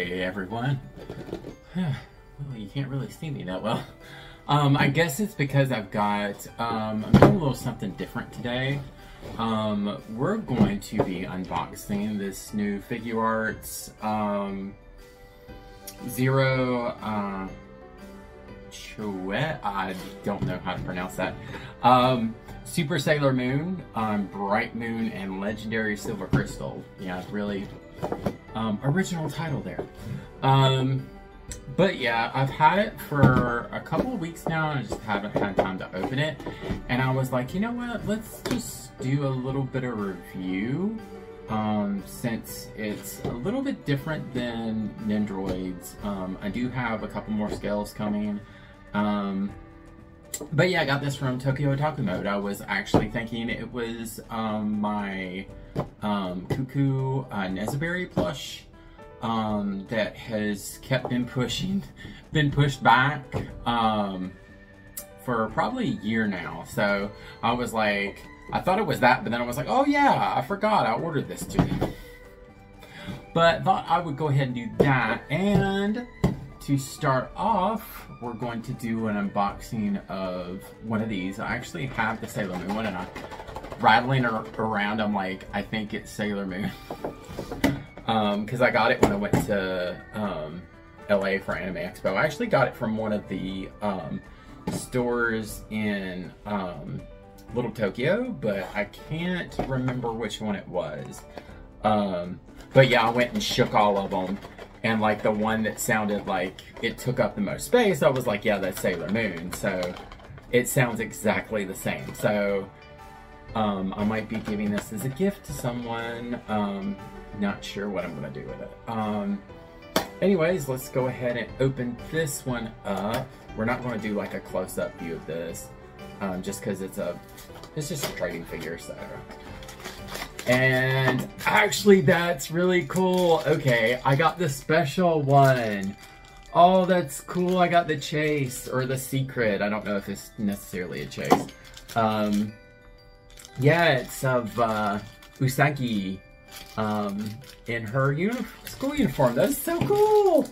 Hey everyone. Well, you can't really see me that well. I guess it's because I've got, I'm doing a little something different today. We're going to be unboxing this new figuarts, Zero, chouette, I don't know how to pronounce that. Super Sailor Moon, Bright Moon, and Legendary Silver Crystal. Yeah, really original title there. But yeah, I've had it for a couple of weeks now and I just haven't had time to open it. And I was like, you know what, let's just do a little bit of review. Since it's a little bit different than Nendroids. I do have a couple more scales coming. But yeah, I got this from Tokyo Otaku Mode. I was actually thinking it was my Cuckoo Nezuberry plush that has been pushed back for probably a year now. So I was like, I thought it was that, but then I was like, oh yeah, I forgot I ordered this too. But thought I would go ahead and do that. And to start off, we're going to do an unboxing of one of these. I actually have the Sailor Moon one, and I'm rattling around. I'm like, I think it's Sailor Moon. Because I got it when I went to LA for Anime Expo. I actually got it from one of the stores in Little Tokyo, but I can't remember which one it was. But yeah, I went and shook all of them. And like the one that sounded like it took up the most space, I was like, yeah, that's Sailor Moon. So it sounds exactly the same. So I might be giving this as a gift to someone. Not sure what I'm gonna do with it. Anyways, let's go ahead and open this one up. We're not gonna do like a close-up view of this, just because it's just a trading figure, so. And actually, that's really cool. Okay, I got the special one. Oh, that's cool. I got the chase, or the secret. I don't know if it's necessarily a chase. Yeah, it's of Usagi in her school uniform. That's so cool.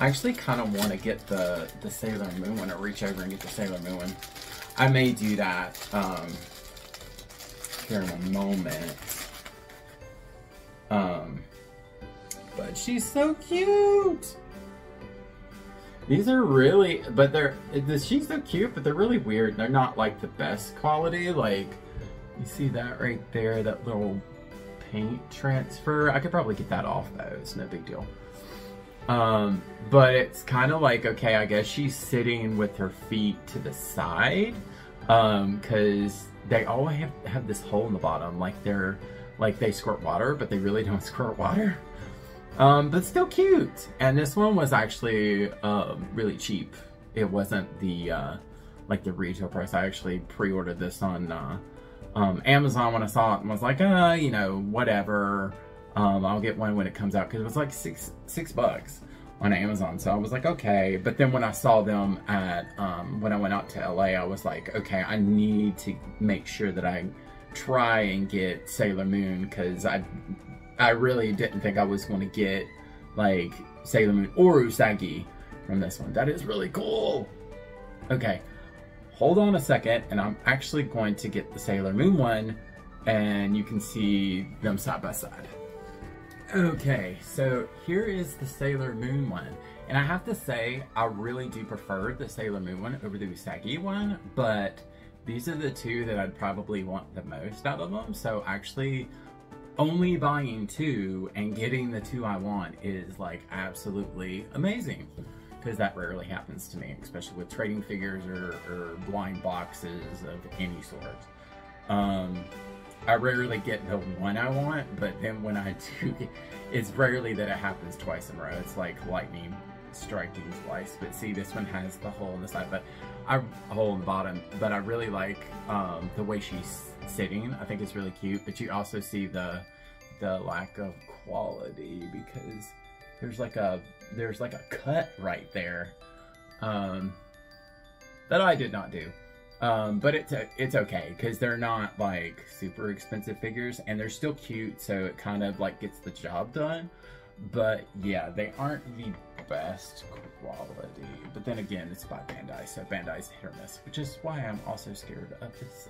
I actually kind of want to get the Sailor Moon one, or reach over and get the Sailor Moon one. I may do that here in a moment. But she's so cute. These are really, she's so cute, but they're really weird. They're not like the best quality. Like, you see that right there, that little paint transfer. I could probably get that off though, it's no big deal. But it's kind of like, okay, I guess she's sitting with her feet to the side, because they all have this hole in the bottom, like they squirt water, but they really don't squirt water. But still cute. And this one was actually really cheap. It wasn't the like the retail price. I actually pre-ordered this on Amazon when I saw it and was like, you know, whatever. I'll get one when it comes out, because it was like six bucks on Amazon. So I was like, okay. But then when I saw them at when I went out to LA, I was like, okay, I need to make sure that I try and get Sailor Moon, because I really didn't think I was going to get like Sailor Moon or Usagi from this one. That is really cool. Okay, hold on a second, and I'm actually going to get the Sailor Moon one, and you can see them side by side. Okay, so here is the Sailor Moon one. And I have to say, I really do prefer the Sailor Moon one over the Usagi one, but these are the two that I'd probably want the most out of them. So actually, only buying two and getting the two I want is like absolutely amazing, because that rarely happens to me, especially with trading figures or blind boxes of any sort. I rarely get the one I want, but then when I do, it's rarely that it happens twice in a row. It's like lightning striking twice. But see, this one has the hole in the side, a hole in the bottom. But I really like the way she's sitting. I think it's really cute. But you also see the lack of quality, because there's like a cut right there that I did not do. But it's okay, because they're not like super expensive figures, and they're still cute, so it kind of like gets the job done. But yeah, they aren't the best quality. But then again, it's by Bandai, so Bandai's hit or miss, which is why I'm also scared of this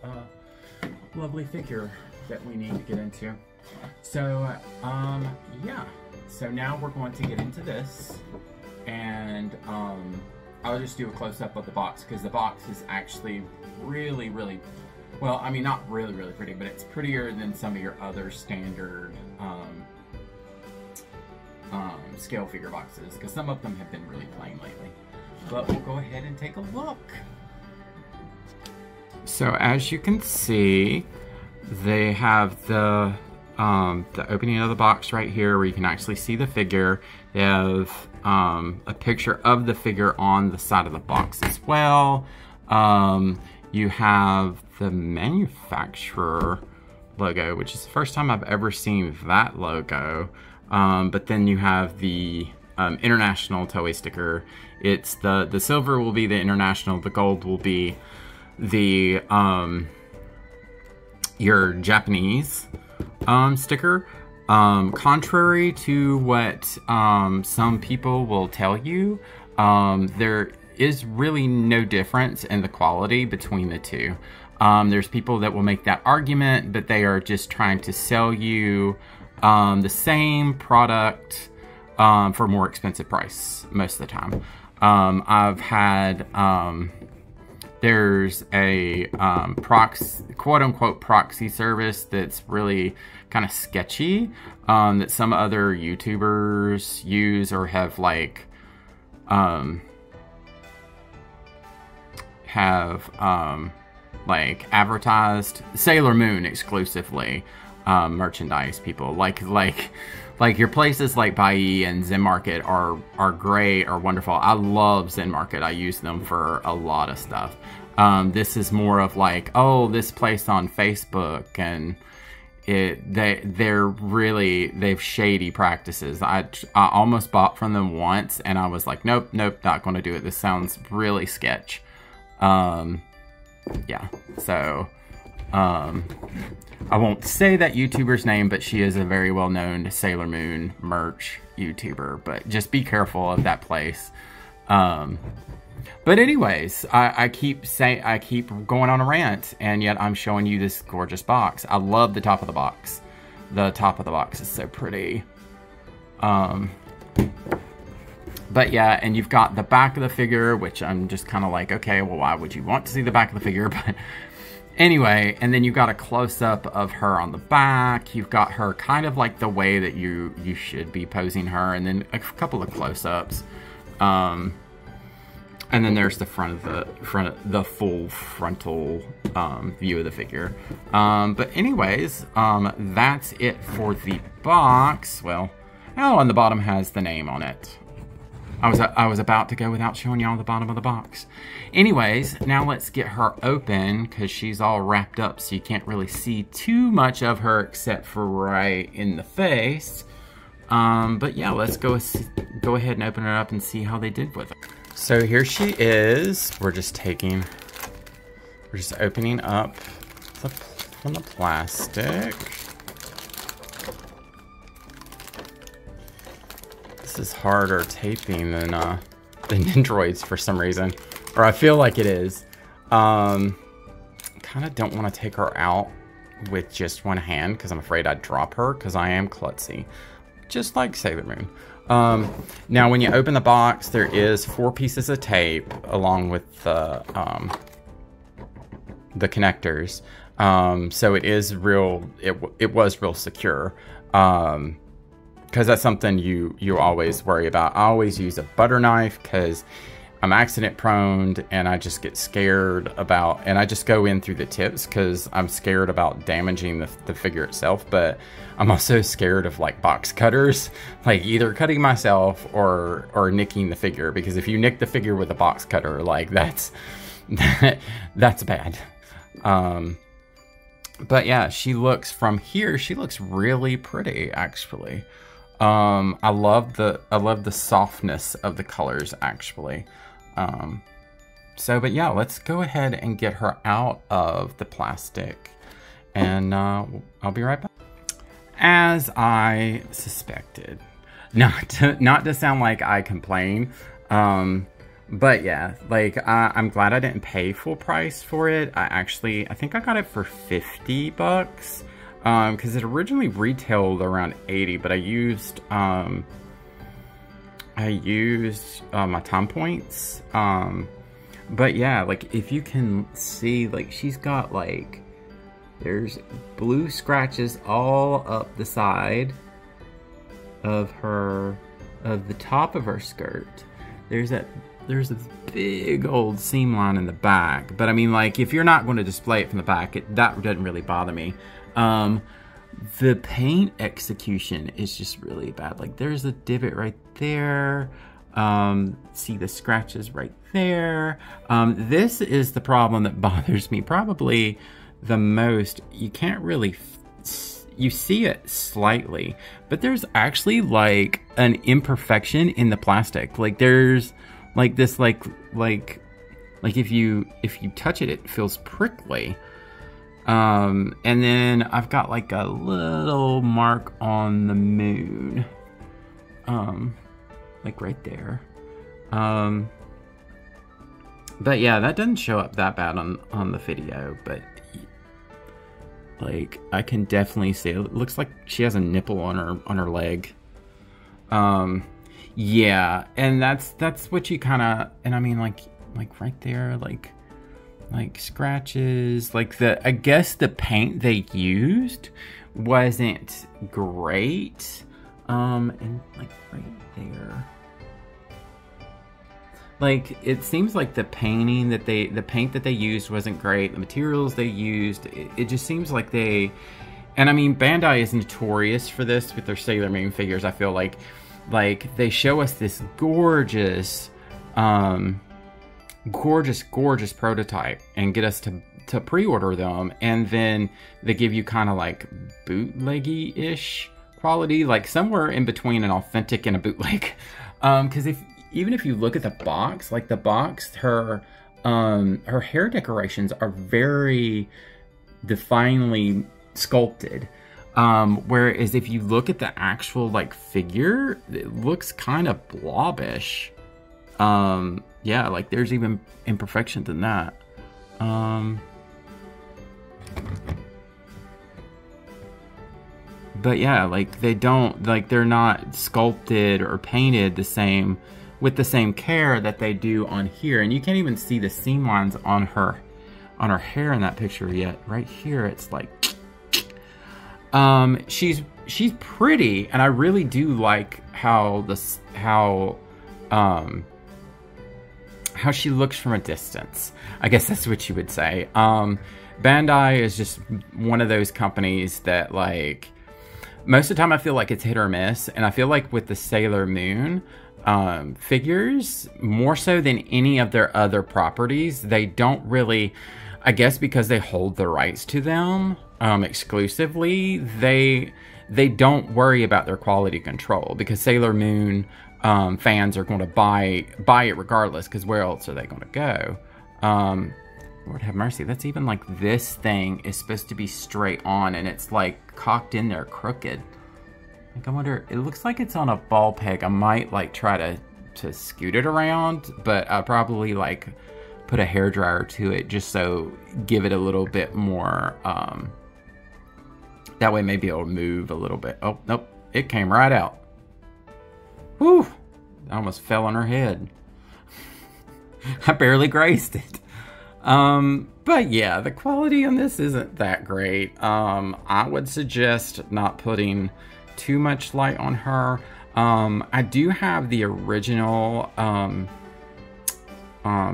lovely figure that we need to get into. So, yeah. So now we're going to get into this, and I'll just do a close-up of the box, because the box is actually really, really, well, I mean, not really, really pretty, but it's prettier than some of your other standard scale figure boxes, because some of them have been really plain lately. But we'll go ahead and take a look. So as you can see, they have the opening of the box right here where you can actually see the figure. They have a picture of the figure on the side of the box as well. You have the manufacturer logo, which is the first time I've ever seen that logo. But then you have the international Toei sticker. It's the silver will be the international, the gold will be the your Japanese sticker. Contrary to what some people will tell you, there is really no difference in the quality between the two. There's people that will make that argument, but they are just trying to sell you the same product for a more expensive price most of the time. I've had there's a quote-unquote proxy service that's really kind of sketchy, that some other YouTubers use or have like advertised Sailor Moon exclusively merchandise. People like your places like Bai and Zen Market are great, are wonderful. I love Zen Market. I use them for a lot of stuff. This is more of like, oh, this place on Facebook, and they've shady practices. I almost bought from them once, and I was like, nope, not going to do it. This sounds really sketch. Yeah, so I won't say that YouTuber's name, but she is a very well-known Sailor Moon merch YouTuber, but just be careful of that place. But anyways, I keep going on a rant, and yet I'm showing you this gorgeous box. I love the top of the box. The top of the box is so pretty. But yeah, and you've got the back of the figure, which I'm just kind of like, okay, well, why would you want to see the back of the figure? But anyway, and then you've got a close-up of her on the back. You've got her kind of like the way that you should be posing her, and then a couple of close-ups. And then there's the front of the full frontal view of the figure. But anyways, that's it for the box. Well, oh, and the bottom has the name on it. I was about to go without showing y'all the bottom of the box. Anyways, now let's get her open, because she's all wrapped up, so you can't really see too much of her except for right in the face. But yeah, let's go ahead and open her up and see how they did with her. So here she is. We're just opening up from the plastic. This is harder taping than Androids for some reason, or I feel like it is. Kind of don't want to take her out with just one hand, because I'm afraid I'd drop her, because I am klutzy, just like Sailor Moon. Now when you open the box, there is 4 pieces of tape along with the connectors. So it is real, it was real secure. Because that's something you always worry about. I always use a butter knife because I'm accident prone, and I just get scared about, and I just go in through the tips because I'm scared about damaging the figure itself. But I'm also scared of like box cutters, like either cutting myself or nicking the figure, because if you nick the figure with a box cutter, like that's bad. But yeah, from here she looks really pretty, actually. I love the softness of the colors, actually. But yeah, let's go ahead and get her out of the plastic, and I'll be right back. As I suspected, not to sound like I complain. But yeah, like, I'm glad I didn't pay full price for it. I think I got it for 50 bucks. Because it originally retailed around 80, but I used my time points. But yeah, like, if you can see, like, she's got, like, there's blue scratches all up the side of the top of her skirt. There's a big old seam line in the back. But I mean, like, if you're not going to display it from the back, that doesn't really bother me. The paint execution is just really bad. Like, there's a divot right there. See the scratches right there. This is the problem that bothers me probably the most. You can't really, you see it slightly, but there's actually like an imperfection in the plastic. Like, there's like this, like if you touch it, it feels prickly. And then I've got like a little mark on the moon, like right there. But yeah, that doesn't show up that bad on the video, but like, I can definitely see it looks like she has a nipple on her leg. Yeah, and that's what you kind of, and I mean, like right there, like scratches, like I guess the paint they used wasn't great. And like right there, like, it seems like the paint that they used wasn't great. The materials they used, it just seems like and I mean, Bandai is notorious for this with their Sailor Moon figures. I feel like they show us this gorgeous prototype and get us to pre-order them, and then they give you kind of like bootleggy-ish quality, like somewhere in between an authentic and a bootleg. Because even if you look at the box, like the box, her hair decorations are very definely sculpted. Whereas if you look at the actual like figure, it looks kind of blobbish. Yeah, like there's even imperfections in that. But yeah, like they're not sculpted or painted with the same care that they do on here. And you can't even see the seam lines on her hair in that picture yet. Right here, it's like, she's pretty, and I really do like how she looks from a distance. I guess that's what you would say. Bandai is just one of those companies that, like, most of the time I feel like it's hit or miss, and I feel like with the Sailor Moon figures, more so than any of their other properties, they don't really, I guess because they hold the rights to them exclusively, they don't worry about their quality control, because Sailor Moon fans are going to buy it regardless, because where else are they going to go? Lord have mercy, that's even like, this thing is supposed to be straight on, and it's like cocked in there crooked. Like, I wonder, it looks like it's on a ball peg. I might like try to scoot it around, but I'll probably like put a hairdryer to it just so give it a little bit more, that way maybe it'll move a little bit. Oh, nope, it came right out. Whew, I almost fell on her head. I barely grazed it. But yeah, the quality on this isn't that great. I would suggest not putting too much light on her. I do have the original,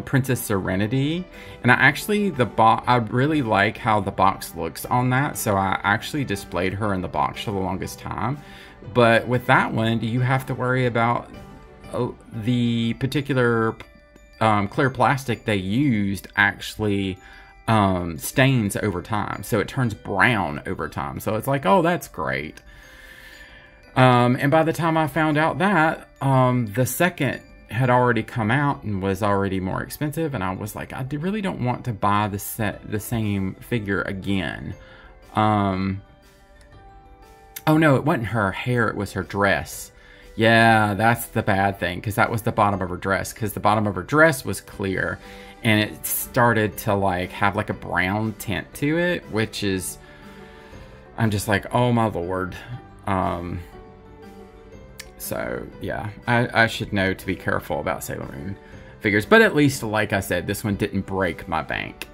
Princess Serenity, and I really like how the box looks on that, so I actually displayed her in the box for the longest time. But with that one, you have to worry about the particular clear plastic they used actually stains over time, so it turns brown over time. So it's like, oh, that's great. And by the time I found out that, the second had already come out and was already more expensive, and I was like, I really don't want to buy the same figure again. Oh no, it wasn't her hair, it was her dress. Yeah, that's the bad thing, because that was the bottom of her dress, because the bottom of her dress was clear, and it started to like have like a brown tint to it, which is, I'm just like, oh my lord. So yeah, I should know to be careful about Sailor Moon figures, but at least, like I said, this one didn't break my bank.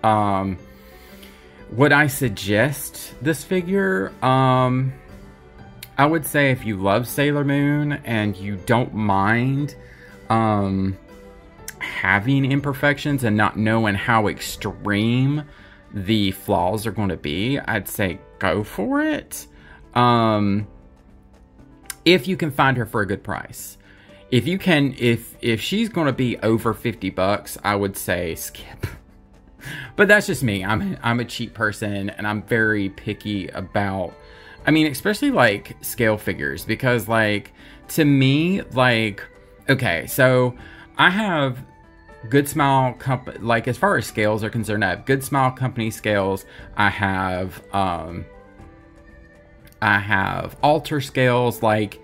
Would I suggest this figure? I would say if you love Sailor Moon and you don't mind having imperfections and not knowing how extreme the flaws are going to be, I'd say go for it. If you can find her for a good price. If you can, if she's going to be over $50, I would say skip. But that's just me. I'm a cheap person, and I'm very picky about, I mean, especially like scale figures, because like, to me, like, okay, so I have Good Smile Company, like as far as scales are concerned, I have Good Smile Company scales. I have Alter scales. Like,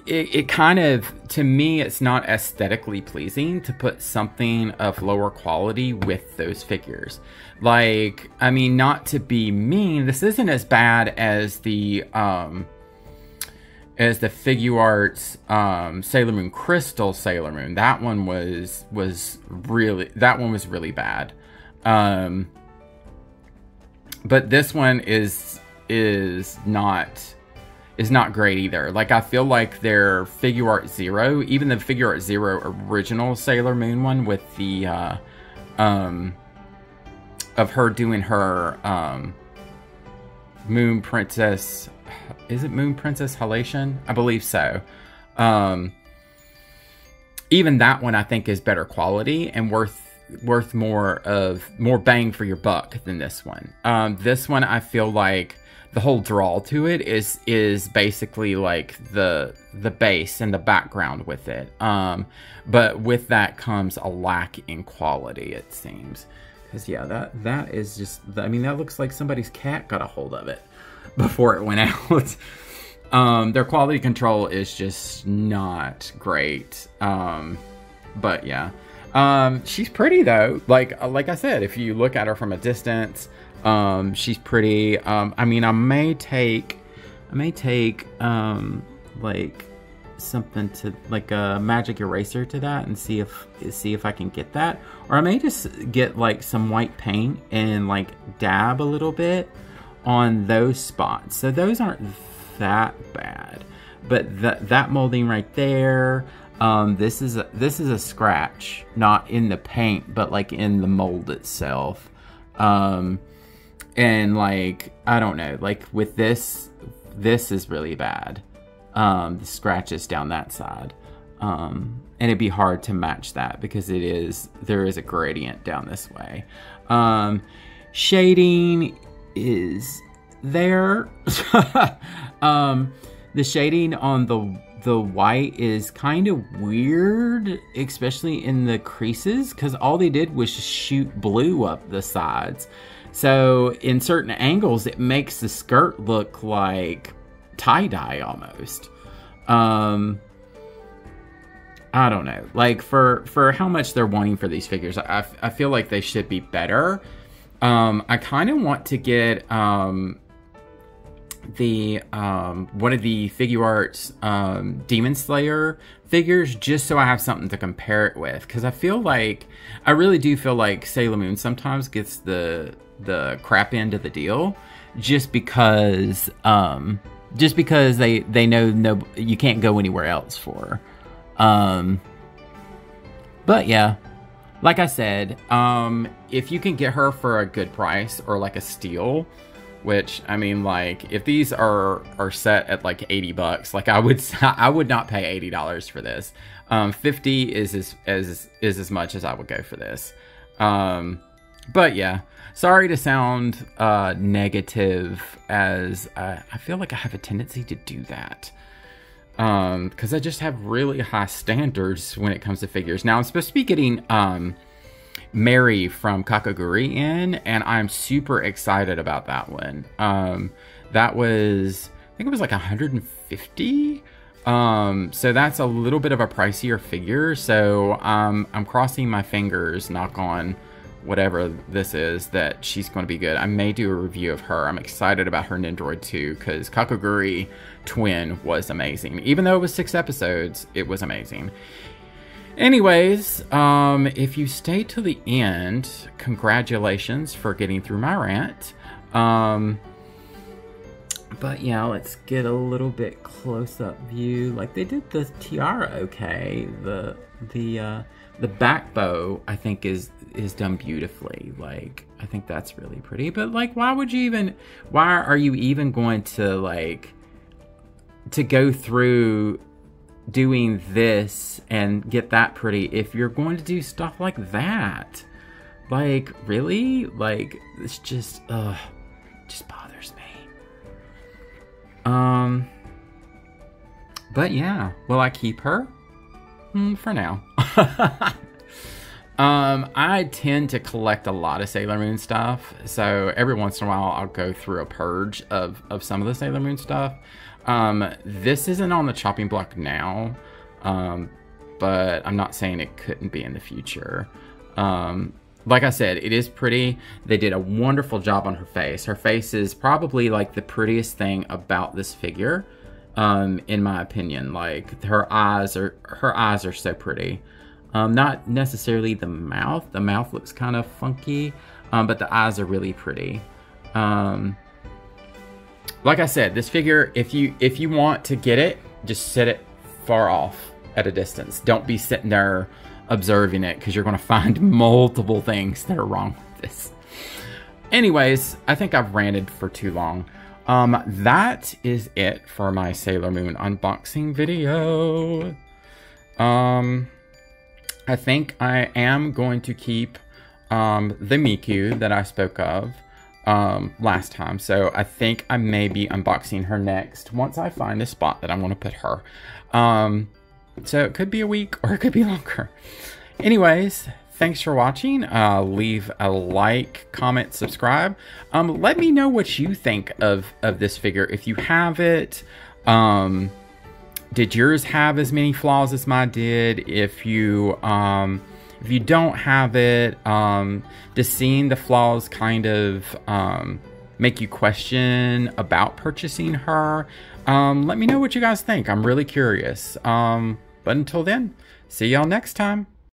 it kind of, to me, it's not aesthetically pleasing to put something of lower quality with those figures. Like, I mean, not to be mean, this isn't as bad as the figuarts Sailor Moon Crystal Sailor Moon. That one was really bad. But this one is not great either. Like, I feel like their Figuart Zero, even the Figuart Zero original Sailor Moon one with the of her doing her Moon Princess, is it Moon Princess Halation? I believe so. Even that one I think is better quality and worth more bang for your buck than this one. This one, I feel like the whole draw to it is basically like the base and the background with it. But with that comes a lack in quality, it seems. Because yeah, that is just, I mean, that looks like somebody's cat got a hold of it before it went out. Their quality control is just not great. But yeah, she's pretty though. Like I said, if you look at her from a distance, she's pretty. I mean, I may take like something to, like a magic eraser to that, and see if I can get that, or I may just get like some white paint and like dab a little bit on those spots. So those aren't that bad, but that molding right there, this is a scratch, not in the paint, but like in the mold itself. And like, I don't know, like with this is really bad. The scratches down that side. And it'd be hard to match that because there is a gradient down this way. Shading is there. The shading on the white is kind of weird, especially in the creases, because all they did was just shoot blue up the sides. So in certain angles, it makes the skirt look like tie-dye almost. I don't know. Like, for how much they're wanting for these figures, I feel like they should be better. I kind of want to get one of the Figuarts Demon Slayer figures, just so I have something to compare it with, because I really do feel like Sailor Moon sometimes gets the crap end of the deal, just because they know you can't go anywhere else for her. But yeah, like I said, if you can get her for a good price, or like a steal, which, I mean, like, if these are set at like $80, like I would not pay $80 for this. 50 is as much as I would go for this. But yeah, sorry to sound negative, as I feel like I have a tendency to do that. Because I just have really high standards when it comes to figures. Now, I'm supposed to be getting Mary from Kakaguri in, and I'm super excited about that one. That was, I think it was like $150. So that's a little bit of a pricier figure. So I'm crossing my fingers, knock on whatever this is, that she's going to be good. I may do a review of her. I'm excited about her Nendoroid too, because Kakaguri Twin was amazing. Even though it was 6 episodes, it was amazing. Anyways, if you stay till the end, congratulations for getting through my rant. But yeah, let's get a little bit close-up view. Like, they did the tiara okay. The back bow, I think, is done beautifully. Like, I think that's really pretty. But like, why are you even going to like to go through doing this and get that pretty if you're going to do stuff like that? Like, really? Like, it's just bothers me. But yeah, will I keep her? For now. I tend to collect a lot of Sailor Moon stuff, so every once in a while I'll go through a purge of some of the Sailor Moon stuff. This isn't on the chopping block now, but I'm not saying it couldn't be in the future. Like I said, it is pretty. They did a wonderful job on her face. Her face is probably like the prettiest thing about this figure, in my opinion. Like, her eyes are so pretty. Not necessarily the mouth. The mouth looks kind of funky, but the eyes are really pretty. Like I said, this figure, if you want to get it, just sit it far off at a distance. Don't be sitting there observing it, because you're going to find multiple things that are wrong with this. Anyways, I think I've ranted for too long. That is it for my Sailor Moon unboxing video. I think I am going to keep the Miku that I spoke of last time. So I think I may be unboxing her next once I find a spot that I want to put her. So it could be a week or it could be longer. Anyways, thanks for watching. Leave a like, comment, subscribe. Let me know what you think of this figure. If you have it, did yours have as many flaws as mine did? If you don't have it, does seeing the flaws kind of make you question about purchasing her? Let me know what you guys think. I'm really curious. But until then, see y'all next time.